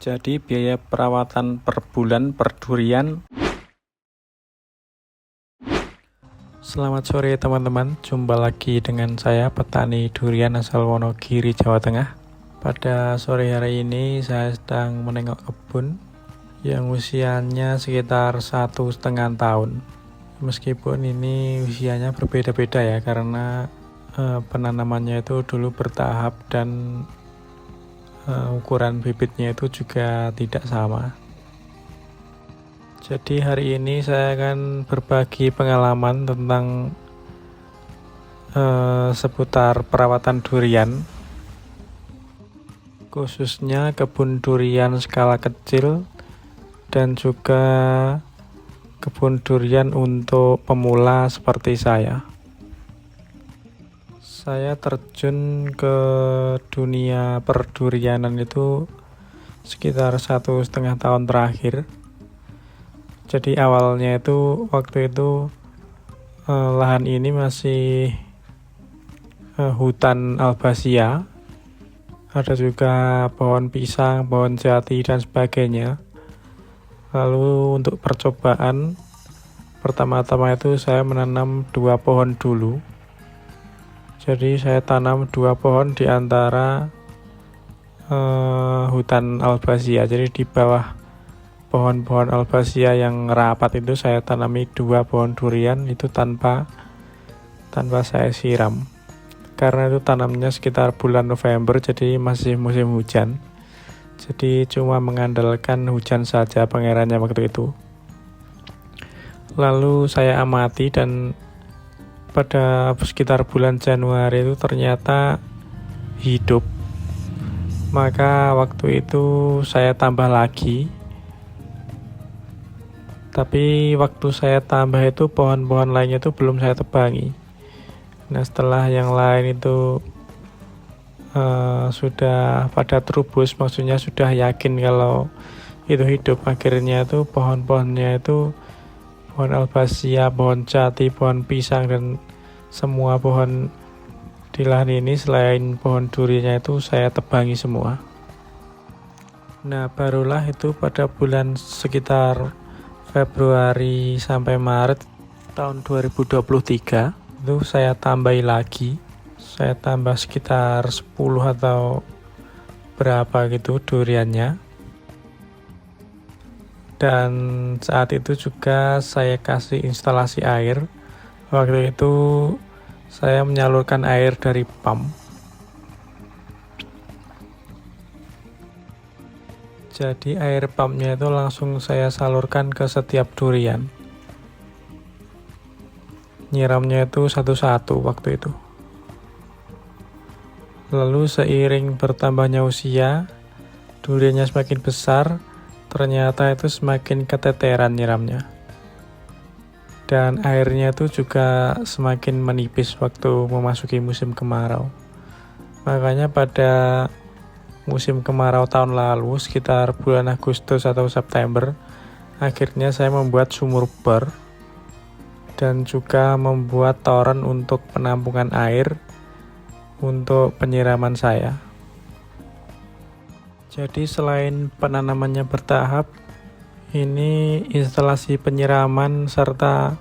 Jadi biaya perawatan per bulan per durian. Selamat sore teman-teman, jumpa lagi dengan saya petani durian asal Wonogiri, Jawa Tengah. Pada sore hari ini saya sedang menengok kebun yang usianya sekitar 1,5 tahun. Meskipun ini usianya berbeda-beda ya, karena penanamannya itu dulu bertahap dan ukuran bibitnya itu juga tidak sama. Jadi hari ini saya akan berbagi pengalaman tentang seputar perawatan durian, khususnya kebun durian skala kecil dan juga kebun durian untuk pemula seperti saya. Saya terjun ke dunia perdurianan itu sekitar 1,5 tahun terakhir. Jadi awalnya itu waktu itu lahan ini masih hutan albasia, ada juga pohon pisang, pohon jati dan sebagainya. Lalu untuk percobaan pertama-tama itu saya menanam 2 pohon dulu. Jadi saya tanam 2 pohon di antara hutan albasia. Jadi di bawah pohon-pohon albasia yang rapat itu saya tanami 2 pohon durian itu tanpa saya siram. Karena itu tanamnya sekitar bulan November, jadi masih musim hujan. Jadi cuma mengandalkan hujan saja pengerannya waktu itu. Lalu saya amati dan pada sekitar bulan Januari itu ternyata hidup. Maka waktu itu saya tambah lagi. Tapi waktu saya tambah itu pohon-pohon lainnya itu belum saya tebangi. Nah setelah yang lain itu sudah pada terubus, maksudnya sudah yakin kalau itu hidup, akhirnya itu pohon-pohonnya itu pohon albasia, pohon jati, pohon pisang, dan semua pohon di lahan ini selain pohon duriannya itu saya tebangi semua. Nah barulah itu pada bulan sekitar Februari sampai Maret tahun 2023 itu saya tambahi lagi. Saya tambah sekitar 10 atau berapa gitu duriannya. Dan saat itu juga saya kasih instalasi air. Waktu itu saya menyalurkan air dari pump. Jadi air pumpnya itu langsung saya salurkan ke setiap durian. Nyiramnya itu satu-satu waktu itu. Lalu seiring bertambahnya usia, duriannya semakin besar, ternyata itu semakin keteteran nyiramnya. Dan airnya itu juga semakin menipis waktu memasuki musim kemarau. Makanya pada musim kemarau tahun lalu, sekitar bulan Agustus atau September, akhirnya saya membuat sumur bor dan juga membuat toren untuk penampungan air untuk penyiraman saya. Jadi selain penanamannya bertahap, ini instalasi penyiraman serta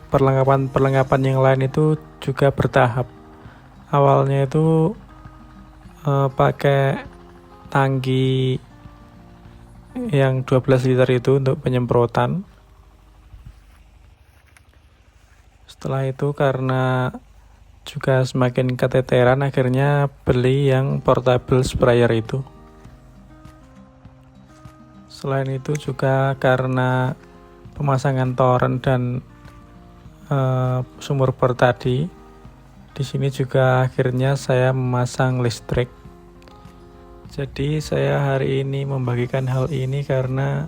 perlengkapan yang lain itu juga bertahap. Awalnya itu pakai tangki yang 12 liter itu untuk penyemprotan. Setelah itu karena juga semakin keteteran, akhirnya beli yang portable sprayer itu. Selain itu juga karena pemasangan toren dan sumur bor tadi, di sini juga akhirnya saya memasang listrik. Jadi saya hari ini membagikan hal ini karena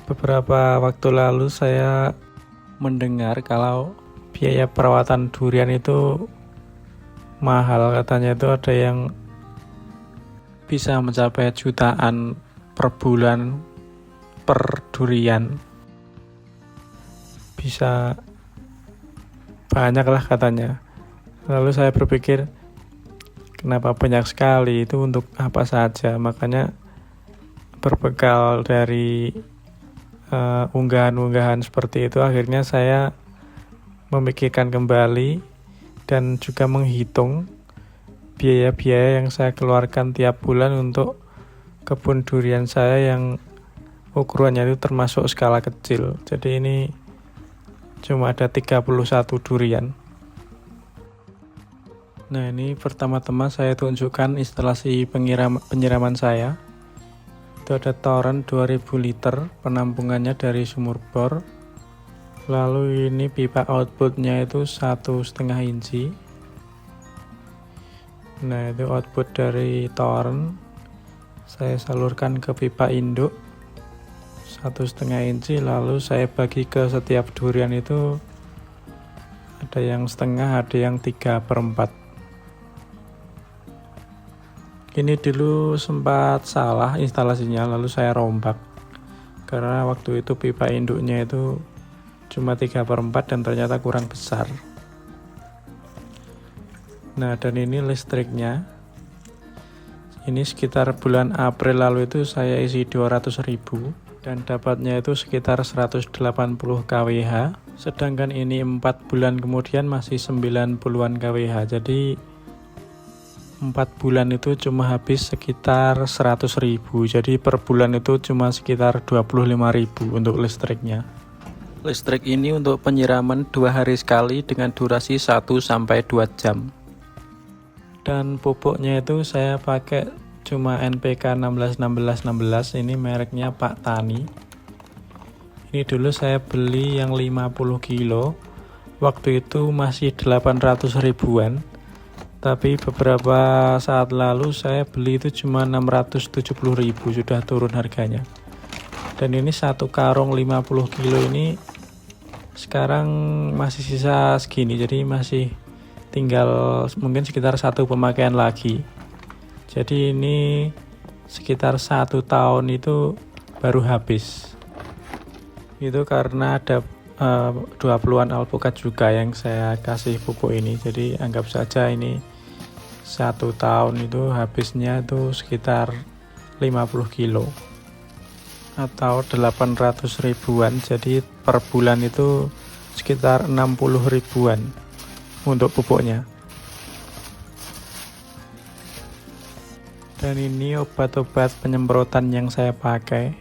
beberapa waktu lalu saya mendengar kalau biaya perawatan durian itu mahal, katanya itu ada yang bisa mencapai jutaan per bulan per durian, bisa banyak lah katanya. Lalu saya berpikir, kenapa banyak sekali, itu untuk apa saja. Makanya berbekal dari unggahan-unggahan seperti itu, akhirnya saya memikirkan kembali dan juga menghitung biaya-biaya yang saya keluarkan tiap bulan untuk kebun durian saya yang ukurannya itu termasuk skala kecil. Jadi ini cuma ada 31 durian. Nah, ini pertama-tama saya tunjukkan instalasi penyiraman saya. Itu ada toren 2000 liter, penampungannya dari sumur bor. Lalu ini pipa outputnya itu 1,5 inci. Nah, itu output dari toren. Saya salurkan ke pipa induk 1,5 inci, lalu saya bagi ke setiap durian itu ada yang setengah, ada yang 3/4. Ini dulu sempat salah instalasinya, lalu saya rombak karena waktu itu pipa induknya itu cuma 3/4 dan ternyata kurang besar. Nah, dan ini listriknya. Ini sekitar bulan April lalu itu saya isi 200.000 dan dapatnya itu sekitar 180 kWh. Sedangkan ini 4 bulan kemudian masih 90-an kWh. Jadi 4 bulan itu cuma habis sekitar 100.000. Jadi per bulan itu cuma sekitar 25.000 untuk listriknya. Listrik ini untuk penyiraman 2 hari sekali dengan durasi 1-2 jam. Dan pupuknya itu saya pakai cuma NPK 16-16-16. Ini mereknya Pak Tani. Ini dulu saya beli yang 50 kilo. Waktu itu masih 800 ribuan. Tapi beberapa saat lalu saya beli itu cuma 670.000, sudah turun harganya. Dan ini satu karung 50 kilo ini sekarang masih sisa segini, jadi masih tinggal mungkin sekitar 1 pemakaian lagi. Jadi ini sekitar 1 tahun itu baru habis. Itu karena ada 20-an alpukat juga yang saya kasih pupuk ini. Jadi anggap saja ini 1 tahun itu habisnya itu sekitar 50 kilo atau 800 ribuan. Jadi per bulan itu sekitar 60 ribuan untuk pupuknya. Dan ini obat-obat penyemprotan yang saya pakai.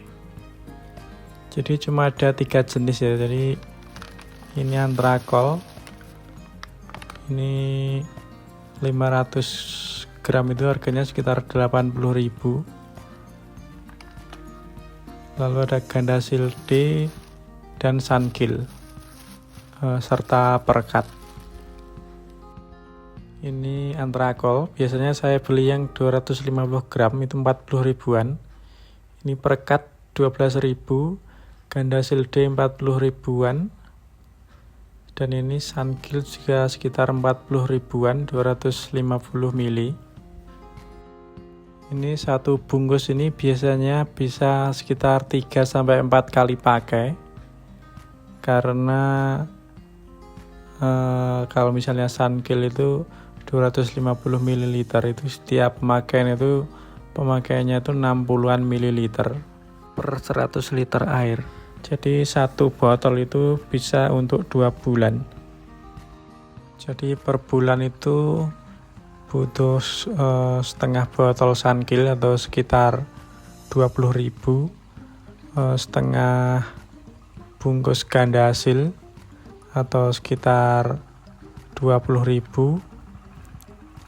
Jadi cuma ada 3 jenis ya. Jadi ini antrakol, ini 500 gram itu harganya sekitar 80.000. Lalu ada Gandasil D dan Sunkil serta Perkat. Ini antrakol, biasanya saya beli yang 250 gram itu 40 ribuan. Ini Perkat 12.000, Gandasil D 40 ribuan. Dan ini Sunkil juga sekitar 40 ribuan, 250 mili. Ini satu bungkus ini biasanya bisa sekitar 3-4 kali pakai. Karena kalau misalnya Sunkil itu 250 ml itu setiap pemakaian itu pemakaiannya itu 60-an mililiter per 100 liter air. Jadi satu botol itu bisa untuk 2 bulan. Jadi per bulan itu butuh setengah botol Sunkil atau sekitar 20.000, setengah bungkus Gandasil atau sekitar 20.000.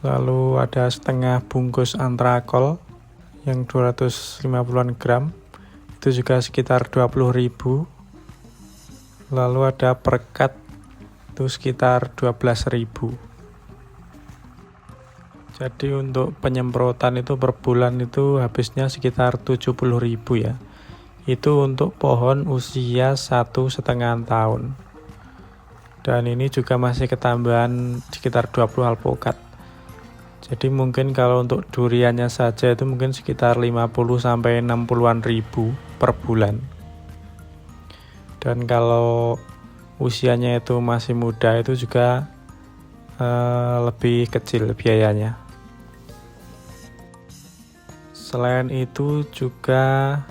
Lalu ada setengah bungkus antrakol yang 250-an gram. Itu juga sekitar 20.000. Lalu ada Perkat itu sekitar 12.000. Jadi untuk penyemprotan itu per bulan itu habisnya sekitar 70.000 ya. Itu untuk pohon usia 1,5 tahun. Dan ini juga masih ketambahan sekitar 20 alpukat. Jadi mungkin kalau untuk duriannya saja itu mungkin sekitar 50-60-an ribu per bulan. Dan kalau usianya itu masih muda itu juga lebih kecil biayanya. Selain itu juga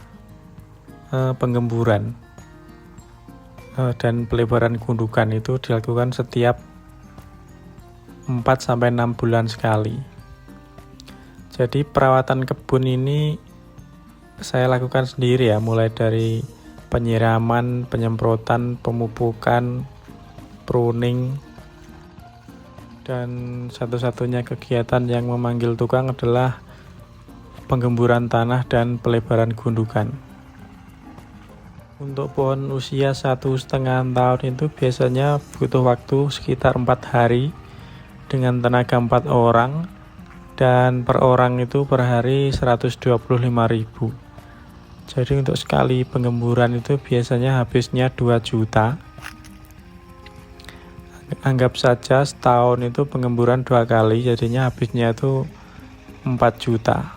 penggemburan dan pelebaran gundukan itu dilakukan setiap 4-6 bulan sekali. Jadi perawatan kebun ini saya lakukan sendiri ya, mulai dari penyiraman, penyemprotan, pemupukan, pruning, dan satu-satunya kegiatan yang memanggil tukang adalah penggemburan tanah dan pelebaran gundukan. Untuk pohon usia 1,5 tahun itu biasanya butuh waktu sekitar 4 hari dengan tenaga 4 orang, dan per orang itu per hari 125.000. Jadi untuk sekali penggemburan itu biasanya habisnya 2 juta. Anggap saja setahun itu penggemburan 2 kali, jadinya habisnya itu 4 juta.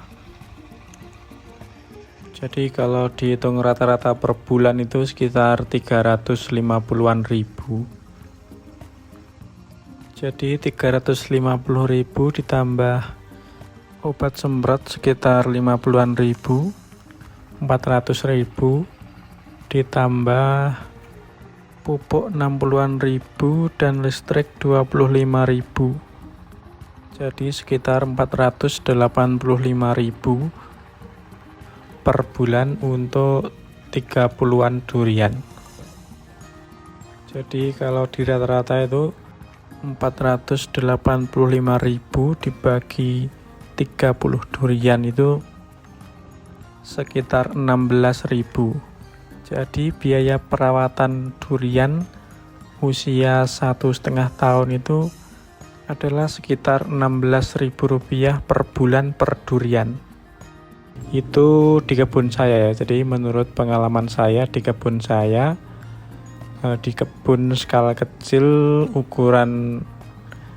Jadi kalau dihitung rata-rata per bulan itu sekitar 350-an ribu. Jadi 350.000 ditambah obat semprot sekitar 50-an ribu, 400.000, ditambah pupuk 60-an ribu dan listrik 25.000. Jadi sekitar 485.000 per bulan untuk 30-an durian. Jadi kalau di rata-rata itu 485.000 dibagi 30 durian itu sekitar 16.000. Jadi biaya perawatan durian usia 1,5 tahun itu adalah sekitar Rp16.000 per bulan per durian. Itu di kebun saya ya. Jadi menurut pengalaman saya di kebun saya, di kebun skala kecil ukuran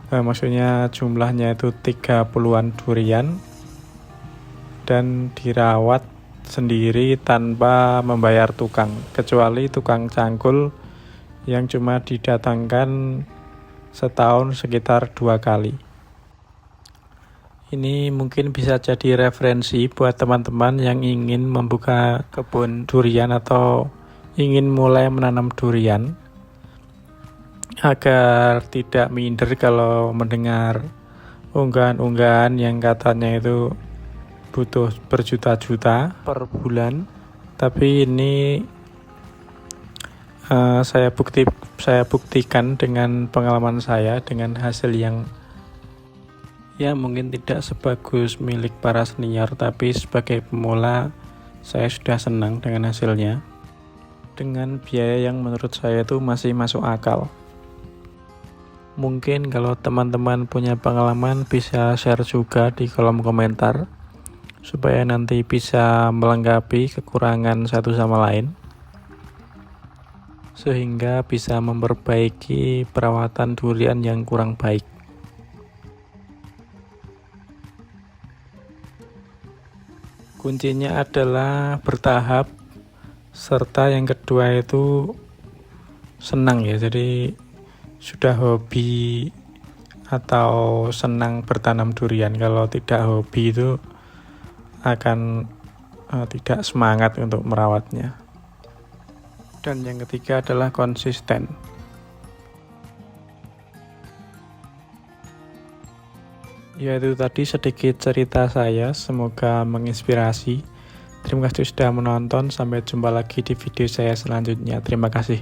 maksudnya jumlahnya itu 30-an durian dan dirawat sendiri tanpa membayar tukang, kecuali tukang cangkul yang cuma didatangkan setahun sekitar 2 kali. Ini mungkin bisa jadi referensi buat teman-teman yang ingin membuka kebun durian atau ingin mulai menanam durian, agar tidak minder kalau mendengar unggahan-unggahan yang katanya itu butuh berjuta-juta per bulan. Tapi ini saya buktikan dengan pengalaman saya, dengan hasil yang ya mungkin tidak sebagus milik para senior, tapi sebagai pemula saya sudah senang dengan hasilnya, dengan biaya yang menurut saya itu masih masuk akal. Mungkin kalau teman-teman punya pengalaman bisa share juga di kolom komentar, supaya nanti bisa melengkapi kekurangan satu sama lain, sehingga bisa memperbaiki perawatan durian yang kurang baik. Kuncinya adalah bertahap, serta yang kedua itu senang ya. Jadi sudah hobi atau senang bertanam durian. Kalau tidak hobi itu akan tidak semangat untuk merawatnya. Dan yang ketiga adalah konsisten. Ya, itu tadi sedikit cerita saya, semoga menginspirasi. Terima kasih sudah menonton, sampai jumpa lagi di video saya selanjutnya. Terima kasih.